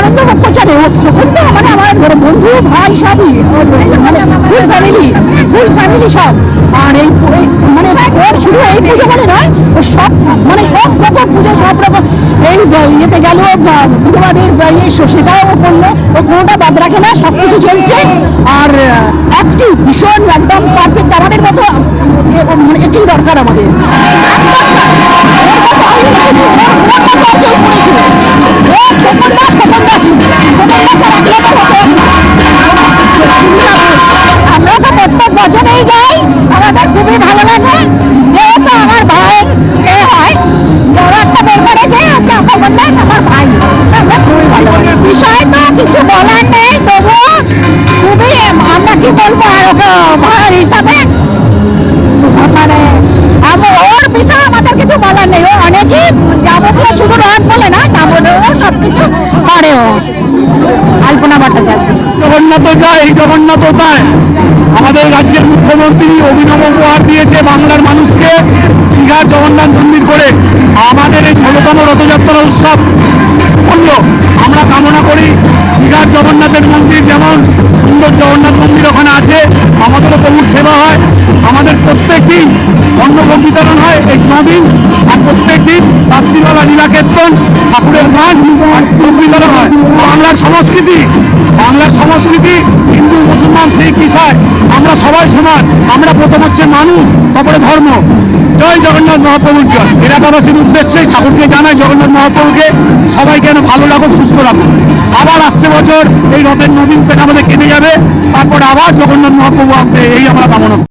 আনন্দ ভোগ করছে। আর তখন তো মানে আমার বন্ধু ভাই সবই মানে ফুল ফ্যামিলি সব। আর এই মানে ওর শুধু এই পুজো বলে নয়, ও সব মানে সব রকম পুজো সব রকম এই ইয়েতে গেল বুধবারের সেটাও ও করলো, ও কোনোটা বাদ রাখে না, সব কিছু চলছে। আর অ্যাক্টিভ ভীষণ একদম পারফেক্ট, আমাদের মতো মানে একই দরকার আমাদের। আমরা তো প্রত্যেক বছরেই যাই, আমাদের খুবই ভালো লাগে। যেহেতু আমার ভাইয়ের এ হয়, ওরা একটা বের করে যে হচ্ছে অপমান দাস আমার ভাই, আমরা খুবই ভালো লাগে। বিষয় তো কিছু বলার নেই, তবুও খুবই আমরা কি বলবো আর ওকে ভাইয়ের হিসাবে মানে ওর বিষয়ে আমাদের কিছু বলার নেই। ও অনেকই যাবতীয় শুধু রথ বলে না, যাবতীয় সবকিছু করে ও। আলপনা ভট্টাচার্য। জগন্নাথ এই জগন্নাথতায় আমাদের রাজ্যের মুখ্যমন্ত্রী অভিনব উপহার দিয়েছে বাংলার মানুষকে। দীঘার জগন্নাথ মন্দির করে আমাদের এই ১৬তম রথযাত্রা উৎসব করল। আমরা কামনা করি দীঘার জগন্নাথের মন্দির যেমন সুন্দর জগন্নাথ মন্দির ওখানে আছে, আমাদেরও প্রভুর সেবা হয়। আমাদের প্রত্যেক দিন অন্নভোগ বিতরণ হয় এই ৯ দিন। আর প্রত্যেক দিন রাত্রিবেলা লীলাকীর্তন, ঠাকুরের গান আর ভোগ বিতরণ হয়। বাংলার সংস্কৃতি হিন্দু মুসলমান শিখ ইসাই আমরা সবাই সমান। আমরা প্রথম হচ্ছে মানুষ, তারপরে ধর্ম। জয় জগন্নাথ মহাপ্রভুর জয়। এলাকাবাসীর উদ্দেশ্যে ঠাকুরকে জানাই জগন্নাথ মহাপ্রভুকে সবাই যেন ভালো রাখুন, সুস্থ রাখুন। আবার আসছে বছর এই রথের ৯ দিন পেট আমাদের কেটে যাবে, তারপরে আবার জগন্নাথ মহাপ্রভু আসবে, এই আমরা কামনা।